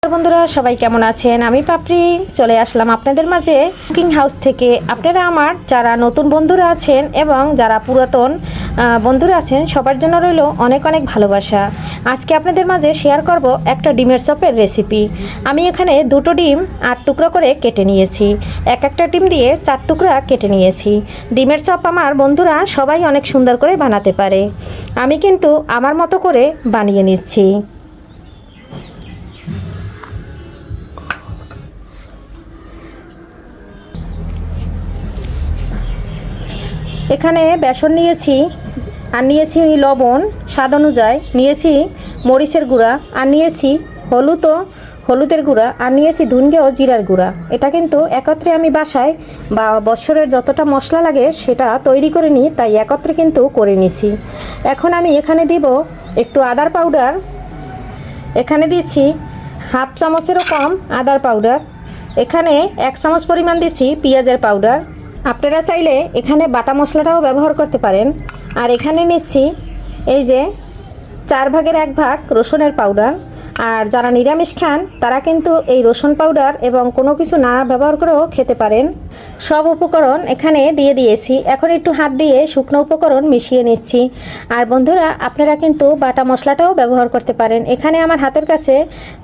বন্ধুরা সবাই কেমন আছেন? আমি পাপড়ি চলে আসলাম আপনাদের মাঝে কুকিং হাউস থেকে। আপনারা আমার যারা নতুন বন্ধুরা আছেন এবং যারা পুরাতন বন্ধুরা আছেন সবার জন্য রইল অনেক অনেক ভালোবাসা। আজকে আপনাদের মাঝে শেয়ার করব একটা ডিমের চপের রেসিপি। আমি এখানে দুটো ডিম 8 টুকরো করে কেটে নিয়েছি। একটা ডিম দিয়ে 4 টুকরা কেটে নিয়েছি। ডিমের চপ আমার বন্ধুরা সবাই অনেক সুন্দর করে বানাতে পারে। আমি কিন্তু আমার মতো করে বানিয়ে নিচ্ছি। এখানে বেসন নিয়েছি, আর নিয়েছি লবণ স্বাদ অনুযায়ী, নিয়েছি মরিচের গুঁড়া, আর নিয়েছি হলুদের গুঁড়া, আর নিয়েছি ধনিয়া ও জিরার গুঁড়া। এটা কিন্তু একত্রে আমি বাসায় বা বছরের যতটা মশলা লাগে সেটা তৈরি করে নিই, তাই একত্রে কিন্তু করে নিছি। এখন আমি এখানে দিব একটু আদার পাউডার। এখানে দিচ্ছি হাফ চামচেরও কম আদার পাউডার। এখানে 1 চামচ পরিমাণ দিচ্ছি পেঁয়াজের পাউডার। আপনারা চাইলে এখানে বাটা মশলাটাও ব্যবহার করতে পারেন। আর এখানে নিচ্ছি এই যে 4 ভাগের 1 ভাগ রসুনের পাউডার। আর যারা নিরামিষ খান তারা কিন্তু এই রসুন পাউডার এবং কোনো কিছু না ব্যবহার করেও খেতে পারেন। সব উপকরণ এখানে দিয়ে দিয়েছি। এখন একটু হাত দিয়ে শুকনো উপকরণ মিশিয়ে নিচ্ছি। আর বন্ধুরা আপনারা কিন্তু বাটা মশলাটাও ব্যবহার করতে পারেন। এখানে আমার হাতের কাছে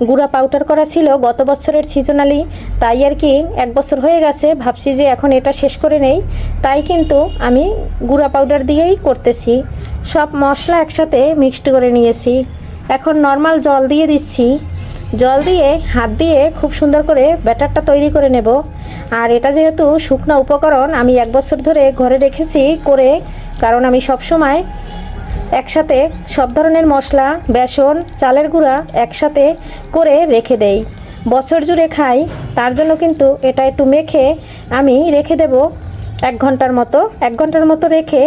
গুঁড়া পাউডার করা ছিল গত বছরের সিজনালি, তাই আর কি 1 বছর হয়ে গেছে, ভাবছি যে এখন এটা শেষ করে নেই, তাই কিন্তু আমি গুঁড়া পাউডার দিয়েই করতেছি। সব মশলা একসাথে মিক্সড করে নিয়েছি। এখন নর্মাল জল দিয়ে দিচ্ছি। জল দিয়ে হাত দিয়ে খুব সুন্দর করে ব্যাটারটা তৈরি করে নেব। আর এটা যেহেতু শুকনো উপকরণ আমি 1 বছর ধরে ঘরে রেখেছি করে, কারণ আমি সব সময় একসাথে সব ধরনের মশলা, বেসন, চালের গুঁড়া একসাথে করে রেখে দেই, বছর জুড়ে খাই। তার জন্য কিন্তু এটা একটু মেখে আমি রেখে দেব 1 ঘন্টার মতো। 1 ঘন্টার মতো রেখে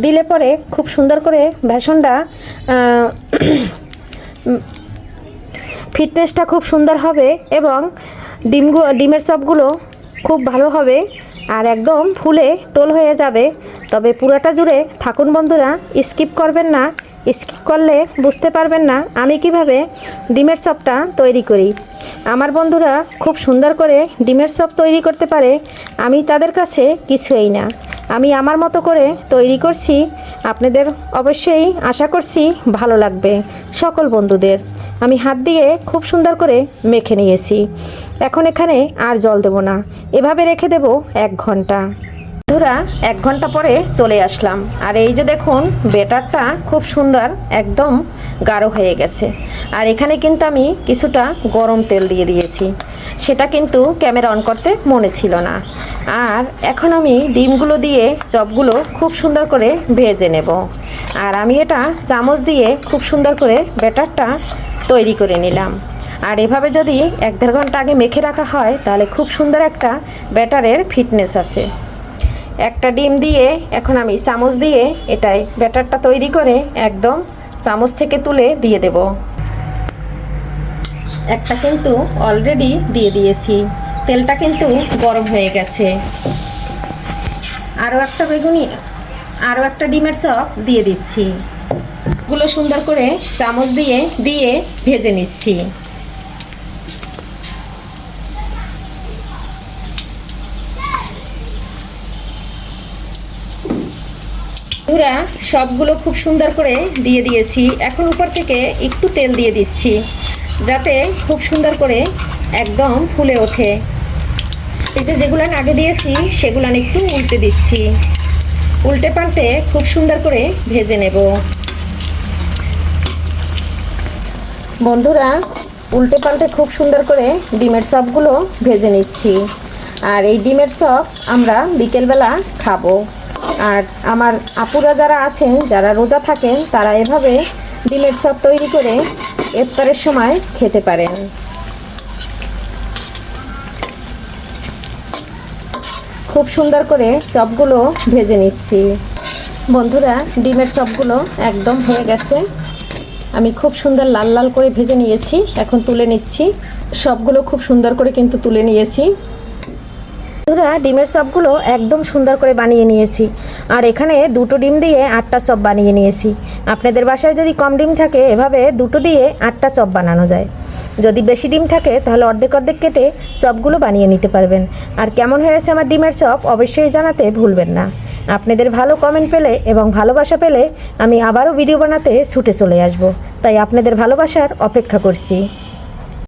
দিলে পরে খুব সুন্দর করে বেসনটা ফিটনেসটা খুব সুন্দর হবে এবং ডিমের চপগুলো খুব ভালো হবে আর একদম ফুলে টোল হয়ে যাবে। তবে পুরোটা জুড়ে থাকুন বন্ধুরা, স্কিপ করবেন না। স্কিপ করলে বুঝতে পারবেন না আমি কিভাবে ডিমের চপটা তৈরি করি। আমার বন্ধুরা খুব সুন্দর করে ডিমের চপ তৈরি করতে পারে, আমি তাদের কাছে কিছুই না। আমি আমার মতো করে তৈরি করছি। আপনাদের অবশ্যই আশা করছি ভালো লাগবে সকল বন্ধুদের। আমি হাত দিয়ে খুব সুন্দর করে মেখে নিয়েছি। এখন এখানে আর জল দেব না, এভাবে রেখে দেব 1 ঘন্টা। বন্ধুরা 1 ঘন্টা পরে চলে আসলাম। আর এই যে দেখুন ব্যাটারটা খুব সুন্দর একদম গাঢ় হয়ে গেছে। আর এখানে কিন্তু আমি কিছুটা গরম তেল দিয়ে দিয়েছি, সেটা কিন্তু ক্যামেরা অন করতে মনে ছিল না। আর এখন আমি ডিমগুলো দিয়ে চপগুলো খুব সুন্দর করে ভেজে নেব। আর আমি এটা চামচ দিয়ে খুব সুন্দর করে ব্যাটারটা তৈরি করে নিলাম। আর এভাবে যদি 1-1.5 ঘন্টা আগে মেখে রাখা হয় তাহলে খুব সুন্দর একটা ব্যাটারের ফিটনেস আছে। একটা ডিম দিয়ে এখন আমি চামচ দিয়ে এটাই ব্যাটারটা তৈরি করে একদম চামচ থেকে তুলে দিয়ে দেব। একটা কিন্তু অলরেডি দিয়ে দিয়েছি, তেলটা কিন্তু গরম হয়ে গেছে। আরও একটা ডিমের চপ দিয়ে দিচ্ছি। গুলো সুন্দর করে চামচ দিয়ে ভেজে নিচ্ছি। পুরা সবগুলো খুব সুন্দর করে দিয়ে দিয়েছি। এখন উপর থেকে একটু তেল দিয়ে দিচ্ছি যাতে খুব সুন্দর করে একদম ফুলে ওঠে। এটা যেগুলান আগে দিয়েছি সেগুলান একটু উল্টে দিচ্ছি। উল্টে পাল্টে খুব সুন্দর করে ভেজে নেব। বন্ধুরা উল্টে পাল্টে খুব সুন্দর করে ডিমের চপগুলো ভেজে নিচ্ছি। আর এই ডিমের চপ আমরা বিকেলবেলা খাবো। আর আমার আপুরা যারা আছেন, যারা রোজা থাকেন, তারা এভাবে ডিমের চপ তৈরি করে ইফতারের সময় খেতে পারেন। খুব সুন্দর করে চপগুলো ভেজে নিচ্ছি। বন্ধুরা ডিমের চপগুলো একদম হয়ে গেছে। আমি খুব সুন্দর লাল লাল করে ভেজে নিয়েছি। এখন তুলে নিচ্ছি। সবগুলো খুব সুন্দর করে কিন্তু তুলে নিয়েছি। বন্ধুরা ডিমের চপগুলো একদম সুন্দর করে বানিয়ে নিয়েছি। আর এখানে 2টো ডিম দিয়ে 8টা চপ বানিয়ে নিয়েছি। আপনাদের বাসায় যদি কম ডিম থাকে এভাবে 2টো দিয়ে 8টা চপ বানানো যায়। যদি বেশি ডিম থাকে তাহলে অর্ধেক অর্ধেক কেটে চপগুলো বানিয়ে নিতে পারবেন। আর কেমন হয়েছে আমার ডিমের চপ অবশ্যই জানাতে ভুলবেন না। আপনাদের ভালো কমেন্ট পেলে এবং ভালোবাসা পেলে আমি আবারও ভিডিও বানাতে ছুটে চলে আসব। তাই আপনাদের ভালোবাসার অপেক্ষা করছি।